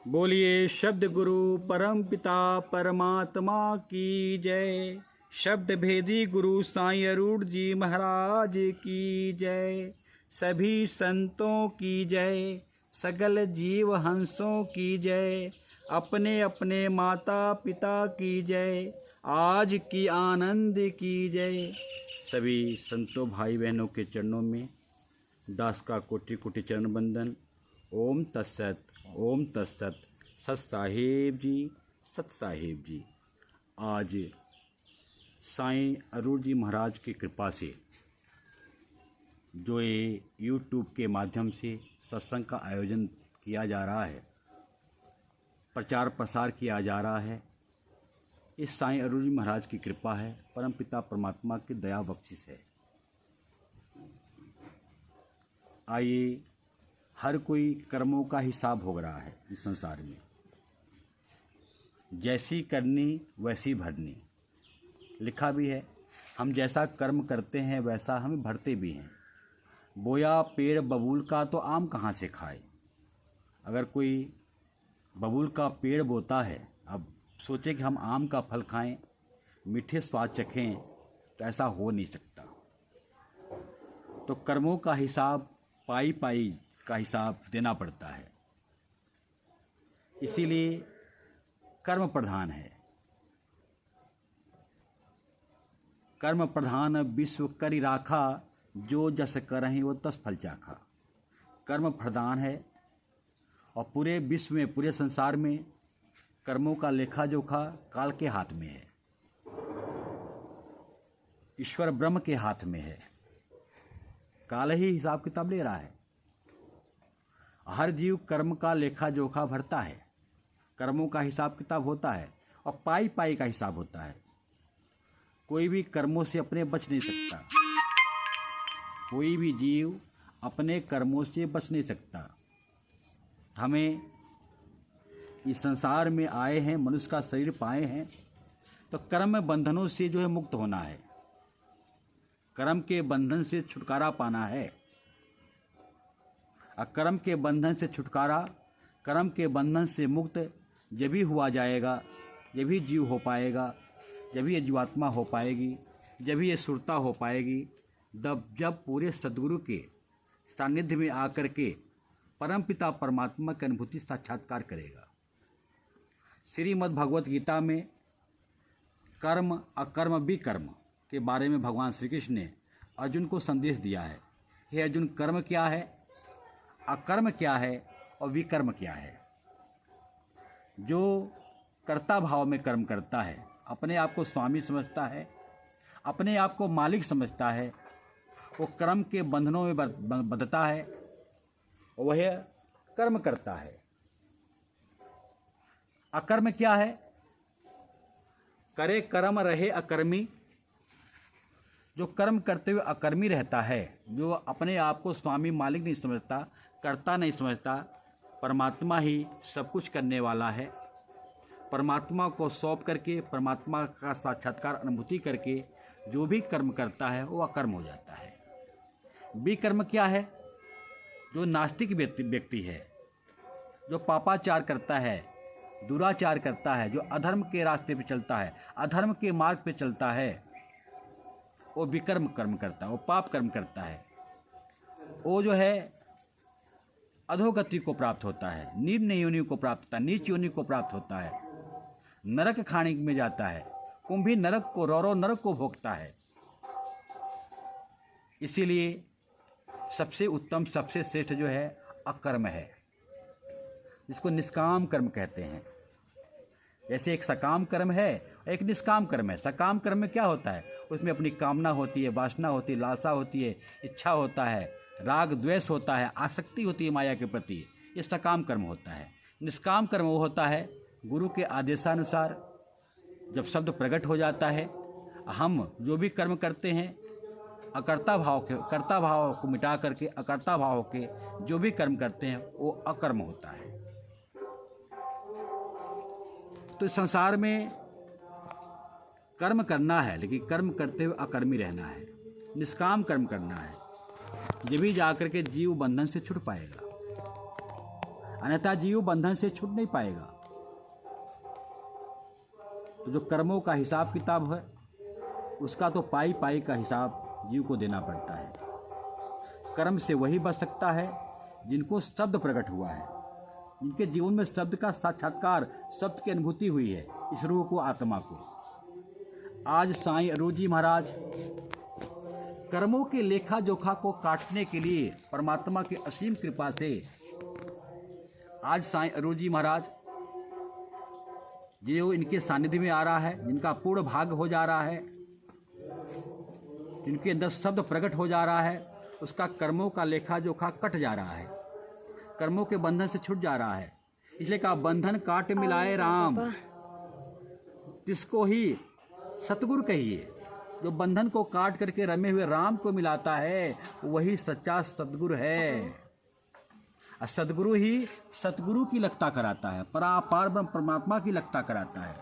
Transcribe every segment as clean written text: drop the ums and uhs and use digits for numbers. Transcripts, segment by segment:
बोलिए शब्द गुरु परम पिता परमात्मा की जय। शब्द भेदी गुरु साईं अरूढ़ जी महाराज की जय। सभी संतों की जय, सगल जीव हंसों की जय। अपने अपने माता पिता की जय, आज की आनंद की जय। सभी संतों भाई बहनों के चरणों में दास का कोटि कोटि चरण बंदन। ओम तत्सत, ओम तत्सत। सत साहिब जी, सत साहिब जी। आज साईं अरूढ़ जी महाराज की कृपा से जो ये यूट्यूब के माध्यम से सत्संग का आयोजन किया जा रहा है, प्रचार प्रसार किया जा रहा है, इस साईं अरूढ़ जी महाराज की कृपा है, परमपिता परमात्मा की दया बख्शिश है। आइए, हर कोई कर्मों का हिसाब हो रहा है इस संसार में। जैसी करनी वैसी भरनी लिखा भी है। हम जैसा कर्म करते हैं वैसा हमें भरते भी हैं। बोया पेड़ बबूल का तो आम कहाँ से खाए। अगर कोई बबूल का पेड़ बोता है, अब सोचे कि हम आम का फल खाएं, मीठे स्वाद चखें, तो ऐसा हो नहीं सकता। तो कर्मों का हिसाब पाई पाई का हिसाब देना पड़ता है। इसीलिए कर्म प्रधान है। कर्म प्रधान विश्व करि राखा, जो जस करहि वो तस फल चाखा। कर्म प्रधान है और पूरे विश्व में, पूरे संसार में कर्मों का लेखा जोखा काल के हाथ में है, ईश्वर ब्रह्म के हाथ में है। काल ही हिसाब किताब ले रहा है। हर जीव कर्म का लेखा जोखा भरता है, कर्मों का हिसाब किताब होता है और पाई पाई का हिसाब होता है। कोई भी कर्मों से अपने बच नहीं सकता। कोई भी जीव अपने कर्मों से बच नहीं सकता। हमें इस संसार में आए हैं, मनुष्य का शरीर पाए हैं, तो कर्म बंधनों से जो है मुक्त होना है। कर्म के बंधन से छुटकारा पाना है। कर्म के बंधन से छुटकारा, कर्म के बंधन से मुक्त जब ही हुआ जाएगा, जब ही जीव हो पाएगा, जब ही ये जीवात्मा हो पाएगी, जब ही ये सुरता हो पाएगी, जब पूरे सद्गुरु के सानिध्य में आकर के परमपिता परमात्मा की अनुभूति साक्षात्कार करेगा। श्रीमद् भगवत गीता में कर्म अकर्म विकर्म के बारे में भगवान श्री कृष्ण ने अर्जुन को संदेश दिया है। हे अर्जुन, कर्म क्या है, अकर्म क्या है और विकर्म क्या है। जो कर्ता भाव में कर्म करता है, अपने आप को स्वामी समझता है, अपने आप को मालिक समझता है, वो कर्म के बंधनों में बंधता है, वह कर्म करता है। अकर्म क्या है? करे कर्म रहे अकर्मी। जो कर्म करते हुए अकर्मी रहता है, जो अपने आप को स्वामी मालिक नहीं समझता, कर्ता नहीं समझता, परमात्मा ही सब कुछ करने वाला है, परमात्मा को सौंप करके, परमात्मा का साक्षात्कार अनुभूति करके जो भी कर्म करता है वो अकर्म हो जाता है। विकर्म क्या है? जो नास्तिक व्यक्ति है, जो पापाचार करता है, दुराचार करता है, जो अधर्म के रास्ते पे चलता है, अधर्म के मार्ग पे चलता है, वो विकर्म कर्म करता है, वो पाप कर्म करता है। वो जो है अधोगति को प्राप्त होता है, निम्न योनि को प्राप्त होता है, नीच योनि को प्राप्त होता है, नरक खाने में जाता है, कुंभी नरक को, रौरव नरक को भोगता है। इसीलिए सबसे उत्तम, सबसे श्रेष्ठ जो है अकर्म है, जिसको निष्काम कर्म कहते हैं। जैसे एक सकाम कर्म है, एक निष्काम कर्म है। सकाम कर्म में क्या होता है? उसमें अपनी कामना होती है, वासना होती है, लालसा होती है, इच्छा होता है, राग द्वेष होता है, आसक्ति होती है माया के प्रति। ये सकाम कर्म होता है। निष्काम कर्म वो होता है गुरु के आदेशानुसार जब शब्द प्रकट हो जाता है, हम जो भी कर्म करते हैं कर्ता भाव को मिटा करके अकर्ता भाव के जो भी कर्म करते हैं वो अकर्म होता है। तो इस संसार में कर्म करना है, लेकिन कर्म करते हुए अकर्मी रहना है, निष्काम कर्म करना है, जब भी जाकर के जीव बंधन से छूट पाएगा। अन्यथा जीव बंधन से छूट नहीं पाएगा। तो जो कर्मों का हिसाब किताब है उसका तो पाई पाई का हिसाब जीव को देना पड़ता है। कर्म से वही बच सकता है जिनको शब्द प्रकट हुआ है, जिनके जीवन में शब्द का साक्षात्कार, शब्द की अनुभूति हुई है, इस रूह को, आत्मा को। आज साईं अरूज जी महाराज कर्मों के लेखा जोखा को काटने के लिए परमात्मा की असीम कृपा से आज साईं अरूज जी महाराज जो इनके सानिध्य में आ रहा है, जिनका पूर्ण भाग हो जा रहा है, जिनके अंदर शब्द प्रकट हो जा रहा है, उसका कर्मों का लेखा जोखा कट जा रहा है, कर्मों के बंधन से छूट जा रहा है। इसलिए कहा बंधन काट मिलाए राम, जिसको ही सतगुरु कहिए। जो बंधन को काट करके रमे हुए राम को मिलाता है वही सच्चा सतगुरु है। और सतगुरु ही सतगुरु की लगता कराता है, परापार ब्रह्म परमात्मा की लगता कराता है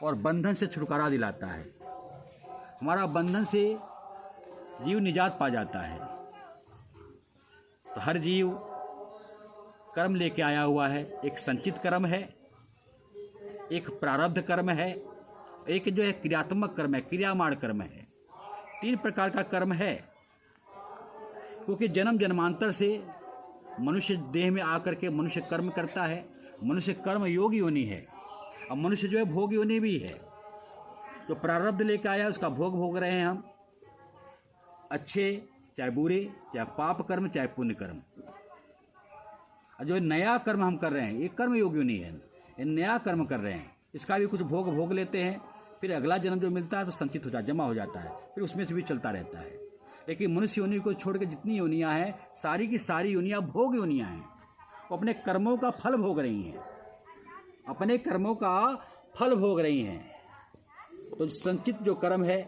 और बंधन से छुटकारा दिलाता है। हमारा बंधन से जीव निजात पा जाता है। तो हर जीव कर्म लेके आया हुआ है। एक संचित कर्म है, एक प्रारब्ध कर्म है, एक जो है क्रियात्मक कर्म है, क्रियामाण कर्म है। 3 प्रकार का कर्म है। क्योंकि जन्म जन्मांतर से मनुष्य देह में आकर के मनुष्य कर्म करता है। मनुष्य कर्म योगी योनि है और मनुष्य जो है भोग योनि भी है। जो प्रारब्ध लेके आया उसका भोग भोग रहे हैं हम, अच्छे चाहे बुरे, चाहे पाप कर्म चाहे पुण्य कर्म। और जो नया कर्म हम कर रहे हैं ये कर्म योगी नहीं है, ये नया कर्म कर रहे हैं, इसका भी कुछ भोग भोग लेते हैं। फिर अगला जन्म जो मिलता है तो संचित हो जाता, जमा हो जाता है, फिर उसमें से भी चलता रहता है। लेकिन मनुष्य योनि को छोड़ के जितनी योनियाँ हैं सारी की सारी योनियाँ भोग योनियाँ हैं। वो अपने कर्मों का फल भोग रही हैं, अपने कर्मों का फल भोग रही हैं। तो संचित जो कर्म है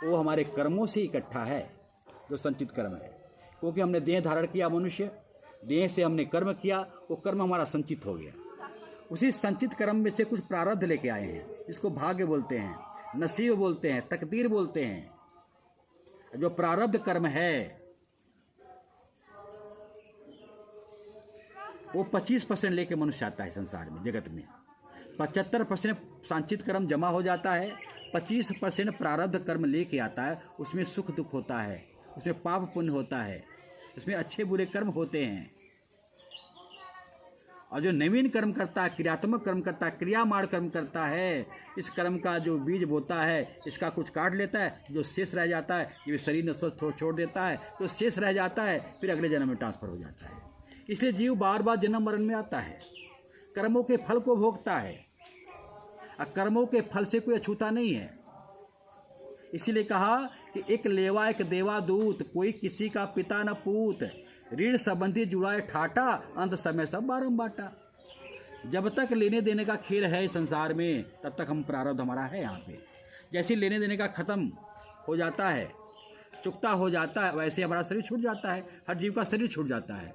वो हमारे कर्मों से इकट्ठा है, जो संचित कर्म है। क्योंकि हमने देह धारण किया, मनुष्य देह से हमने कर्म किया, वो कर्म हमारा संचित हो गया। उसी संचित कर्म में से कुछ प्रारब्ध लेके आए हैं, जिसको भाग्य बोलते हैं, नसीब बोलते हैं, तकदीर बोलते हैं। जो प्रारब्ध कर्म है वो 25% लेके मनुष्य आता है संसार में, जगत में। 75% संचित कर्म जमा हो जाता है, 25% प्रारब्ध कर्म लेके आता है। उसमें सुख दुख होता है, उसमें पाप पुण्य होता है, उसमें अच्छे बुरे कर्म होते हैं। और जो नवीन कर्म करता है, क्रियात्मक कर्म करता है, क्रियामाण कर्म करता है, इस कर्म का जो बीज बोता है इसका कुछ काट लेता है, जो शेष रह जाता है ये शरीर नश्वर छोड़ देता है, जो शेष रह जाता है फिर अगले जन्म में ट्रांसफर हो जाता है। इसलिए जीव बार बार जन्म मरण में आता है, कर्मों के फल को भोगता है। और कर्मों के फल से कोई अछूता नहीं है। इसीलिए कहा कि एक लेवा एक देवा दूत, कोई किसी का पिता न पूत, ऋण संबंधी जुड़ाए ठाटा, अंत समय सब बारम बाटा। जब तक लेने देने का खेल है संसार में तब तक हम प्रारब्ध हमारा है यहाँ पे। जैसे लेने देने का खत्म हो जाता है, चुकता हो जाता है, वैसे हमारा शरीर छूट जाता है, हर जीव का शरीर छूट जाता है।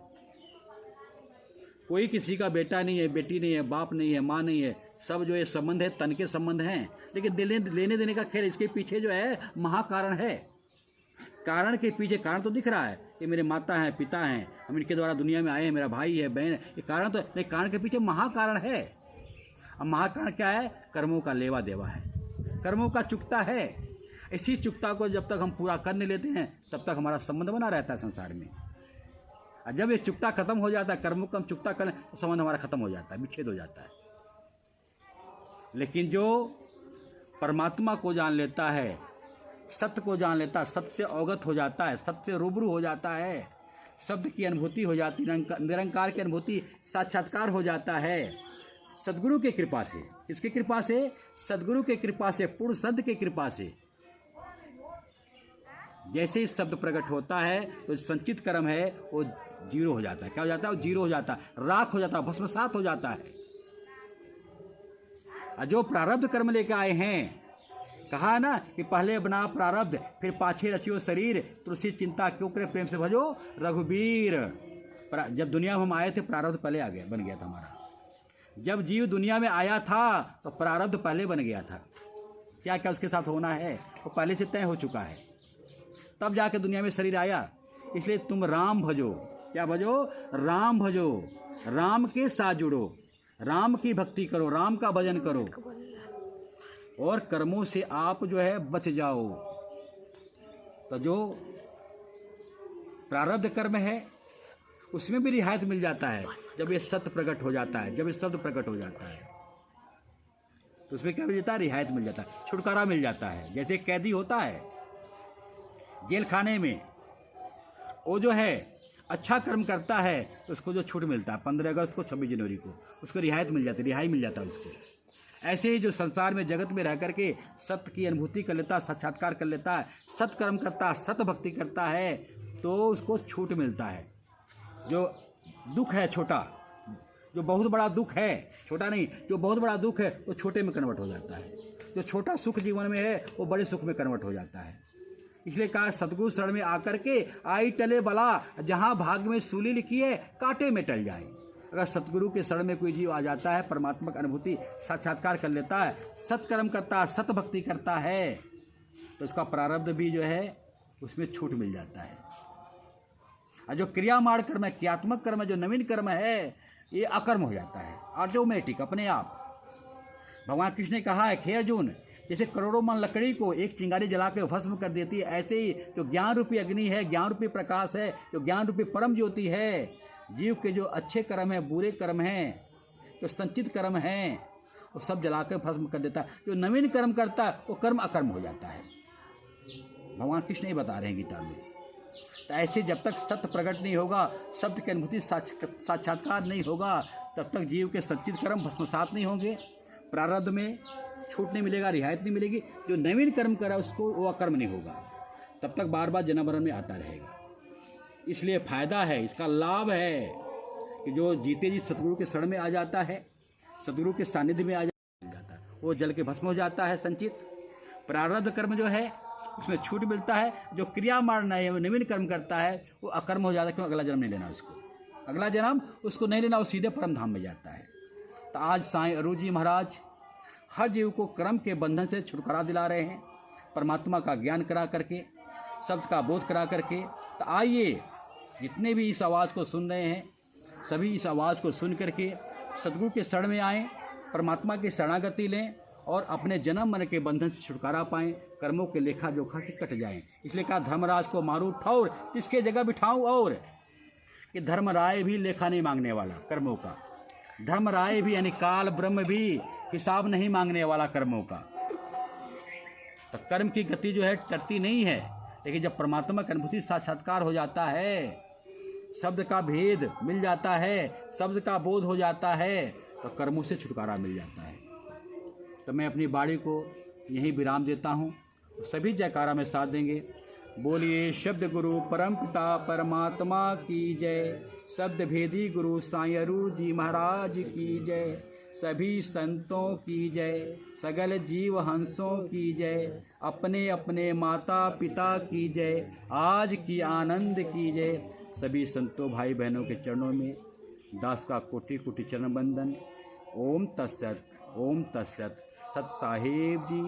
कोई किसी का बेटा नहीं है, बेटी नहीं है, बाप नहीं है, माँ नहीं है, सब जो ये संबंध है तन के संबंध हैं। लेकिन लेने देने का खेल, इसके पीछे जो है महाकारण है। कारण के पीछे कारण तो दिख रहा है, ये मेरे माता हैं, पिता हैं, हम इनके द्वारा दुनिया में आए हैं, मेरा भाई है, बहन है, ये कारण तो, लेकिन कारण के पीछे महाकारण है। अब महाकारण क्या है? कर्मों का लेवा देवा है, कर्मों का चुकता है। इसी चुकता को जब तक हम पूरा कर नहीं लेते हैं तब तक हमारा संबंध बना रहता है संसार में। और जब ये चुकता खत्म हो जाता है, कर्मों का हम चुकता करें तो संबंध हमारा खत्म हो जाता है, विच्छेद हो जाता है। लेकिन जो परमात्मा को जान लेता है, सत्य को जान लेता है, सत्य से अवगत हो जाता है, सत्य से रूबरू हो जाता है, शब्द की अनुभूति हो जाती है, निरंकार की अनुभूति, साक्षात्कार हो जाता है सद्गुरु के कृपा से। किसकी कृपा से? सद्गुरु के कृपा से, पूर्ण सत्य के कृपा से। जैसे ही शब्द प्रकट होता है तो संचित कर्म है वो जीरो हो जाता है। क्या हो जाता है? वो जीरो हो जाता है, राख हो जाता है, भस्मसात हो जाता है। जो प्रारब्ध कर्म लेकर आए हैं, कहा ना कि पहले बना प्रारब्ध फिर पाछे रचियो शरीर, तुलसी चिंता क्यों करे प्रेम से भजो रघुबीर। जब दुनिया में हम आए थे प्रारब्ध पहले आ गया, बन गया था हमारा। जब जीव दुनिया में आया था तो प्रारब्ध पहले बन गया था। क्या क्या उसके साथ होना है वो पहले से तय हो चुका है, तब जाके दुनिया में शरीर आया। इसलिए तुम राम भजो, क्या भजो? राम भजो, राम के साथ जुड़ो, राम की भक्ति करो, राम का भजन करो और कर्मों से आप जो है बच जाओ। तो जो प्रारब्ध कर्म है उसमें भी रियायत मिल जाता है जब ये सत्य प्रकट हो जाता है, जब ये शब्द प्रकट हो जाता है तो उसमें क्या मिल जाता है? रियायत मिल जाता है, छुटकारा मिल जाता है। जैसे कैदी होता है जेल खाने में, वो जो है अच्छा कर्म करता है तो उसको जो छूट मिलता है 15 अगस्त को, 26 जनवरी को उसको रियायत मिल जाती है, रिहाई मिल जाता है उसको। ऐसे ही जो संसार में जगत में रह करके सत्य की अनुभूति कर लेता है, साक्षात्कार कर लेता है, सत्य कर्म करता है, सत्य भक्ति करता है तो उसको छूट मिलता है। जो दुख है छोटा, जो बहुत बड़ा दुख है, छोटा नहीं, जो बहुत बड़ा दुख है वो छोटे में कन्वर्ट हो जाता है। जो छोटा सुख जीवन में है वो बड़े सुख में कन्वर्ट हो जाता है। इसलिए कहा सतगुरु शरण में आकर के आई टले बला, जहाँ भाग में सूली लिखी है कांटे में टल जाए। अगर सतगुरु के शरण में कोई जीव आ जाता है, परमात्मा की अनुभूति साक्षात्कार कर लेता है, सत्कर्म करता है, सत भक्ति करता है तो उसका प्रारब्ध भी जो है उसमें छूट मिल जाता है। और जो क्रियामाण कर्म है, क्रियात्मक कर्म है, जो नवीन कर्म है, ये अकर्म हो जाता है, ऑटोमेटिक अपने आप। भगवान कृष्ण ने कहा है हे अर्जुन, जैसे करोड़ों मन लकड़ी को एक चिंगारी जला के भस्म कर देती है, ऐसे ही जो ज्ञान रूपी अग्नि है, ज्ञान रूपी प्रकाश है, जो ज्ञान रूपी परम ज्योति है, जीव के जो अच्छे कर्म हैं, बुरे कर्म हैं, जो संचित कर्म हैं, वो सब जला के भस्म कर देता है। जो नवीन कर्म करता है वो कर्म अकर्म हो जाता है। भगवान कृष्ण ही बता रहे हैं गीता में। तो ऐसे जब तक सत्य प्रकट नहीं होगा, शब्द की अनुभूति साक्षात्कार नहीं होगा, तब तक जीव के संचित कर्म भस्मसात नहीं होंगे, प्रारब्ध में छूट नहीं मिलेगा, रियायत नहीं मिलेगी। जो नवीन कर्म करा उसको वो अकर्म नहीं होगा, तब तक बार बार जन्म मरण में आता रहेगा। इसलिए फायदा है, इसका लाभ है कि जो जीते जी सतगुरु के शरण में आ जाता है, सतगुरु के सानिध्य में आ जाता है, वो जल के भस्म हो जाता है संचित। प्रारब्ध कर्म जो है उसमें छूट मिलता है। जो क्रिया मारना है, नवीन कर्म करता है, वो अकर्म हो जाता है, क्यों? अगला जन्म नहीं लेना उसको, अगला जन्म उसको नहीं लेना, वो सीधे परम धाम में जाता है। तो आज साईं अरूज जी महाराज हर जीव को कर्म के बंधन से छुटकारा दिला रहे हैं, परमात्मा का ज्ञान करा करके, शब्द का बोध करा करके। तो आइए जितने भी इस आवाज़ को सुन रहे हैं, सभी इस आवाज़ को सुन करके सतगुरु के शरण में आएँ, परमात्मा की शरणागति लें और अपने जन्म मरण के बंधन से छुटकारा पाएं, कर्मों के लेखा जोखा से कट जाएं। इसलिए कहा धर्मराज को मारूं ठौर, किसके जगह बिठाऊं और, कि धर्मराय भी लेखा नहीं मांगने वाला कर्मों का, धर्मराय भी यानी काल ब्रह्म भी हिसाब नहीं मांगने वाला कर्मों का। तो कर्म की गति जो है टरती नहीं है, लेकिन जब परमात्मा की अनुभूति साक्षात्कार हो जाता है, शब्द का भेद मिल जाता है, शब्द का बोध हो जाता है, तो कर्मों से छुटकारा मिल जाता है। तो मैं अपनी बाणी को यहीं विराम देता हूँ। सभी जयकारा में साथ देंगे। बोलिए शब्द गुरु परम पिता परमात्मा की जय, शब्द भेदी गुरु साईं अरूज जी महाराज की जय, सभी संतों की जय, सगल जीव हंसों की जय, अपने अपने माता पिता की जय, आज की आनंद की जय। सभी संतों भाई बहनों के चरणों में दास का कोटि कोटि चरण बंदन। ओम तत्सत, ओम तत्सत। सत साहेब जी